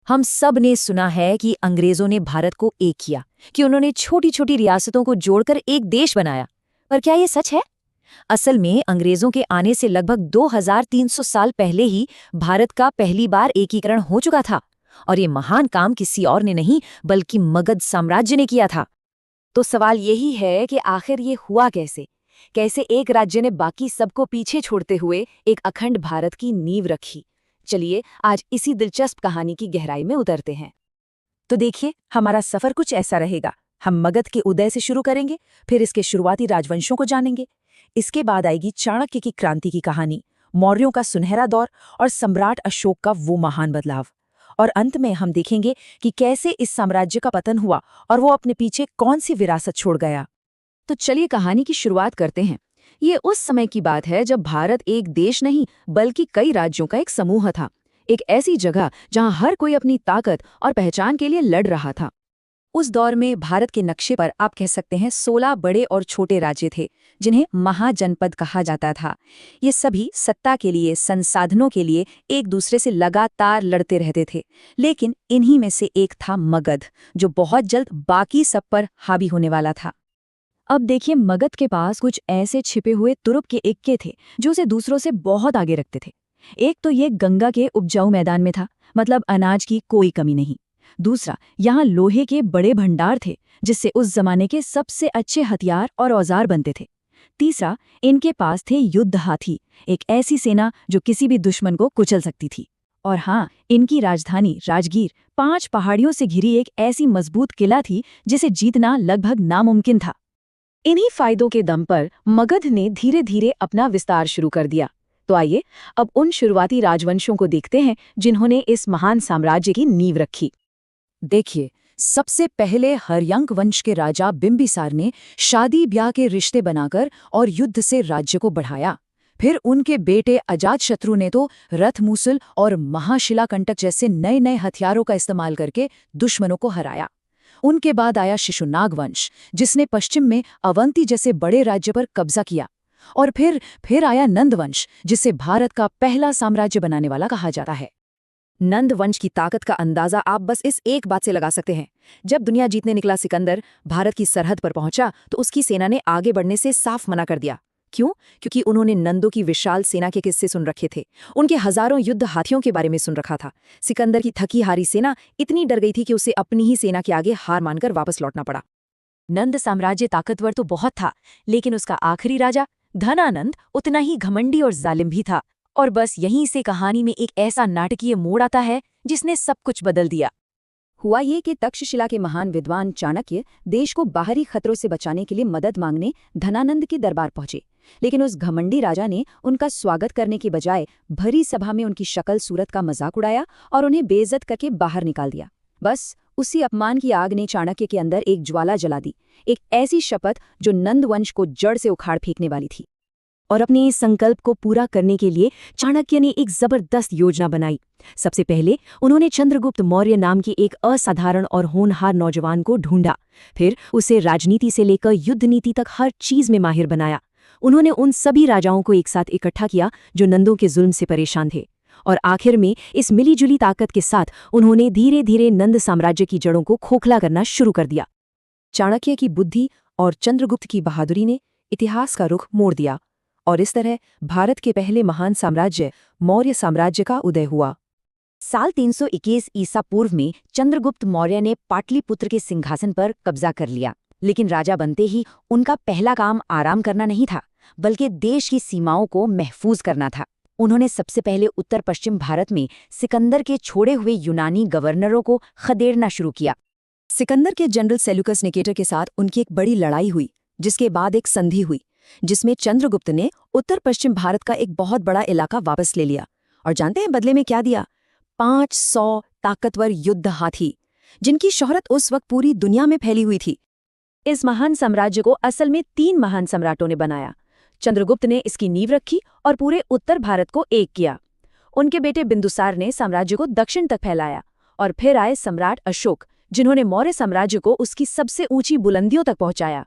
हम सब ने सुना है कि अंग्रेजों ने भारत को एक किया, कि उन्होंने छोटी छोटी रियासतों को जोड़कर एक देश बनाया। पर क्या ये सच है? असल में अंग्रेजों के आने से लगभग 2300 साल पहले ही भारत का पहली बार एकीकरण हो चुका था। और ये महान काम किसी और ने नहीं बल्कि मगध साम्राज्य ने किया था। तो सवाल यही है कि आखिर ये हुआ कैसे? कैसे एक राज्य ने बाकी सबको पीछे छोड़ते हुए एक अखंड भारत की नींव रखी? चलिए आज इसी दिलचस्प कहानी की गहराई में उतरते हैं। तो देखिए, हमारा सफर कुछ ऐसा रहेगा। हम मगध के उदय से शुरू करेंगे, फिर इसके शुरुआती राजवंशों को जानेंगे। इसके बाद आएगी चाणक्य की क्रांति की कहानी, मौर्यों का सुनहरा दौर और सम्राट अशोक का वो महान बदलाव। और अंत में हम देखेंगे कि कैसे इस साम्राज्य का पतन हुआ और वो अपने पीछे कौन सी विरासत छोड़ गया। तो चलिए कहानी की शुरुआत करते हैं। ये उस समय की बात है जब भारत एक देश नहीं बल्कि कई राज्यों का एक समूह था। एक ऐसी जगह जहां हर कोई अपनी ताकत और पहचान के लिए लड़ रहा था। उस दौर में भारत के नक्शे पर आप कह सकते हैं 16 बड़े और छोटे राज्य थे, जिन्हें महाजनपद कहा जाता था। ये सभी सत्ता के लिए, संसाधनों के लिए एक दूसरे से लगातार लड़ते रहते थे। लेकिन इन्हीं में से एक था मगध, जो बहुत जल्द बाकी सब पर हावी होने वाला था। अब देखिए, मगध के पास कुछ ऐसे छिपे हुए तुरुप के इक्के थे जो उसे दूसरों से बहुत आगे रखते थे। एक तो ये गंगा के उपजाऊ मैदान में था, मतलब अनाज की कोई कमी नहीं। दूसरा, यहाँ लोहे के बड़े भंडार थे, जिससे उस जमाने के सबसे अच्छे हथियार और औजार बनते थे। तीसरा, इनके पास थे युद्ध हाथी, एक ऐसी सेना जो किसी भी दुश्मन को कुचल सकती थी। और हाँ, इनकी राजधानी राजगीर 5 पहाड़ियों से घिरी एक ऐसी मजबूत किला थी जिसे जीतना लगभग नामुमकिन था। इन्हीं फायदों के दम पर मगध ने धीरे धीरे अपना विस्तार शुरू कर दिया। तो आइए अब उन शुरुआती राजवंशों को देखते हैं जिन्होंने इस महान साम्राज्य की नींव रखी। देखिए, सबसे पहले हर्यंक वंश के राजा बिंबिसार ने शादी ब्याह के रिश्ते बनाकर और युद्ध से राज्य को बढ़ाया। फिर उनके बेटे अजातशत्रु ने तो रथ मूसल और महाशिलाकंटक जैसे नए नए हथियारों का इस्तेमाल करके दुश्मनों को हराया। उनके बाद आया शिशुनाग वंश, जिसने पश्चिम में अवंती जैसे बड़े राज्य पर कब्जा किया। और फिर आया नंद वंश, जिसे भारत का पहला साम्राज्य बनाने वाला कहा जाता है। नंद वंश की ताकत का अंदाजा आप बस इस एक बात से लगा सकते हैं। जब दुनिया जीतने निकला सिकंदर भारत की सरहद पर पहुंचा तो उसकी सेना ने आगे बढ़ने से साफ मना कर दिया। क्यों? क्योंकि उन्होंने नंदों की विशाल सेना के किस्से सुन रखे थे, उनके हजारों युद्ध हाथियों के बारे में सुन रखा था। सिकंदर की थकी हारी सेना इतनी डर गई थी कि उसे अपनी ही सेना के आगे हार मानकर वापस लौटना पड़ा। नंद साम्राज्य ताकतवर तो बहुत था, लेकिन उसका आखिरी राजा धनानंद उतना ही घमंडी और जालिम भी था। और बस यहीं से कहानी में एक ऐसा नाटकीय मोड़ आता है जिसने सब कुछ बदल दिया। हुआ ये कि तक्षशिला के महान विद्वान चाणक्य देश को बाहरी खतरों से बचाने के लिए मदद मांगने धनानंद के दरबार पहुंचे। लेकिन उस घमंडी राजा ने उनका स्वागत करने की बजाय भरी सभा में उनकी शक्ल सूरत का मजाक उड़ाया और उन्हें बेइज्जत करके बाहर निकाल दिया। बस उसी अपमान की आग ने चाणक्य के अंदर एक ज्वाला जला दी, एक ऐसी शपथ जो नंद वंश को जड़ से उखाड़ फेंकने वाली थी। और अपने इस संकल्प को पूरा करने के लिए चाणक्य ने एक जबरदस्त योजना बनाई। सबसे पहले उन्होंने चंद्रगुप्त मौर्य नाम के एक असाधारण और होनहार नौजवान को ढूंढा। फिर उसे राजनीति से लेकर युद्ध नीति तक हर चीज में माहिर बनाया। उन्होंने उन सभी राजाओं को एक साथ इकट्ठा किया जो नंदों के जुल्म से परेशान थे। और आखिर में इस मिलीजुली ताकत के साथ उन्होंने धीरे धीरे नंद साम्राज्य की जड़ों को खोखला करना शुरू कर दिया। चाणक्य की बुद्धि और चंद्रगुप्त की बहादुरी ने इतिहास का रुख मोड़ दिया और इस तरह भारत के पहले महान साम्राज्य मौर्य साम्राज्य का उदय हुआ। साल 321 ईसा पूर्व में चंद्रगुप्त मौर्य ने पाटलिपुत्र के सिंहासन पर कब्जा कर लिया। लेकिन राजा बनते ही उनका पहला काम आराम करना नहीं था, बल्कि देश की सीमाओं को महफूज करना था। उन्होंने सबसे पहले उत्तर पश्चिम भारत में सिकंदर के छोड़े हुए यूनानी गवर्नरों को खदेड़ना शुरू किया। सिकंदर के जनरल सेल्यूकस निकेटर के साथ उनकी एक बड़ी लड़ाई हुई, जिसके बाद एक संधि हुई जिसमें चंद्रगुप्त ने उत्तर पश्चिम भारत का एक बहुत बड़ा इलाका वापस ले लिया। और जानते हैं बदले में क्या दिया? 500 ताकतवर युद्ध हाथी, जिनकी शोहरत उस वक्त पूरी दुनिया में फैली हुई थी। इस महान साम्राज्य को असल में 3 महान सम्राटों ने बनाया। चंद्रगुप्त ने इसकी नींव रखी और पूरे उत्तर भारत को एक किया। उनके बेटे बिंदुसार ने साम्राज्य को दक्षिण तक फैलाया। और फिर आए सम्राट अशोक, जिन्होंने मौर्य साम्राज्य को उसकी सबसे ऊंची बुलंदियों तक पहुंचाया।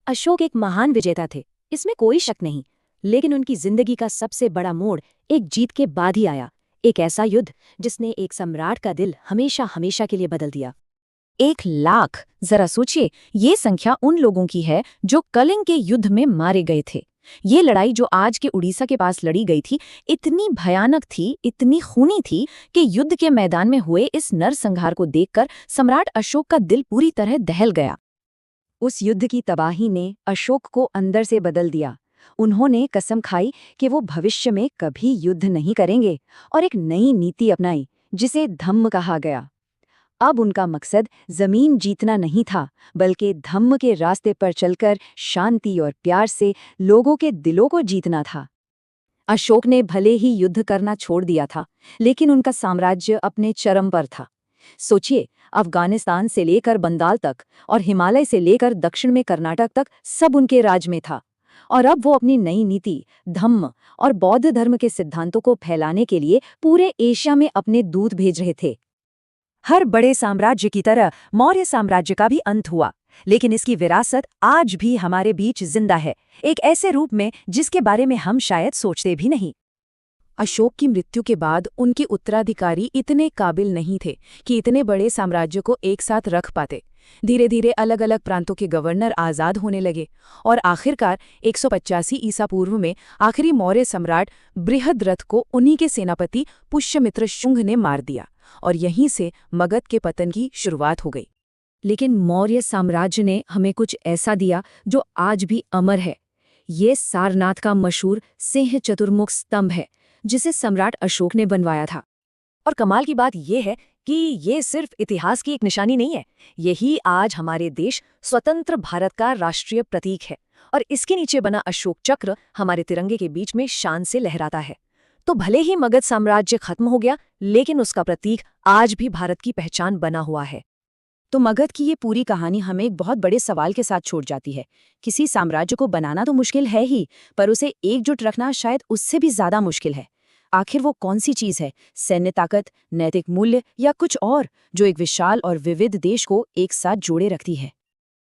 अशोक एक महान विजेता थे, इसमें कोई शक नहीं। लेकिन उनकी जिंदगी का सबसे बड़ा मोड़ एक जीत के बाद ही आया, एक ऐसा युद्ध जिसने एक सम्राट का दिल हमेशा हमेशा के लिए बदल दिया। 1 लाख, जरा सोचिए, ये संख्या उन लोगों की है जो कलिंग के युद्ध में मारे गए थे। ये लड़ाई जो आज के उड़ीसा के पास लड़ी गई थी, इतनी भयानक थी, इतनी खूनी थी कि युद्ध के मैदान में हुए इस नरसंहार को देखकर सम्राट अशोक का दिल पूरी तरह दहल गया। उस युद्ध की तबाही ने अशोक को अंदर से बदल दिया। उन्होंने कसम खाई कि वो भविष्य में कभी युद्ध नहीं करेंगे और एक नई नीति अपनाई जिसे धम्म कहा गया। अब उनका मकसद जमीन जीतना नहीं था, बल्कि धम्म के रास्ते पर चलकर शांति और प्यार से लोगों के दिलों को जीतना था। अशोक ने भले ही युद्ध करना छोड़ दिया था, लेकिन उनका साम्राज्य अपने चरम पर था। सोचिए, अफगानिस्तान से लेकर बंगाल तक और हिमालय से लेकर दक्षिण में कर्नाटक तक सब उनके राज में था। और अब वो अपनी नई नीति, धम्म और बौद्ध धर्म के सिद्धांतों को फैलाने के लिए पूरे एशिया में अपने दूत भेज रहे थे। हर बड़े साम्राज्य की तरह मौर्य साम्राज्य का भी अंत हुआ, लेकिन इसकी विरासत आज भी हमारे बीच जिंदा है, एक ऐसे रूप में जिसके बारे में हम शायद सोचते भी नहीं। अशोक की मृत्यु के बाद उनके उत्तराधिकारी इतने काबिल नहीं थे कि इतने बड़े साम्राज्य को एक साथ रख पाते। धीरे धीरे अलग अलग प्रांतों के गवर्नर आज़ाद होने लगे और आखिरकार 185 ईसा पूर्व में आखिरी मौर्य सम्राट बृहद्रथ को उन्हीं के सेनापति पुष्यमित्र शुंग ने मार दिया और यहीं से मगध के पतन की शुरुआत हो गई। लेकिन मौर्य साम्राज्य ने हमें कुछ ऐसा दिया जो आज भी अमर है। ये सारनाथ का मशहूर सिंह चतुर्मुख स्तंभ है, जिसे सम्राट अशोक ने बनवाया था। और कमाल की बात यह है कि ये सिर्फ इतिहास की एक निशानी नहीं है, यही आज हमारे देश स्वतंत्र भारत का राष्ट्रीय प्रतीक है। और इसके नीचे बना अशोक चक्र हमारे तिरंगे के बीच में शान से लहराता है। तो भले ही मगध साम्राज्य खत्म हो गया, लेकिन उसका प्रतीक आज भी भारत की पहचान बना हुआ है। तो मगध की ये पूरी कहानी हमें एक बहुत बड़े सवाल के साथ छोड़ जाती है। किसी साम्राज्य को बनाना तो मुश्किल है ही, पर उसे एकजुट रखना शायद उससे भी ज्यादा मुश्किल है। आखिर वो कौन सी चीज है, सैन्य ताकत, नैतिक मूल्य या कुछ और, जो एक विशाल और विविध देश को एक साथ जोड़े रखती है?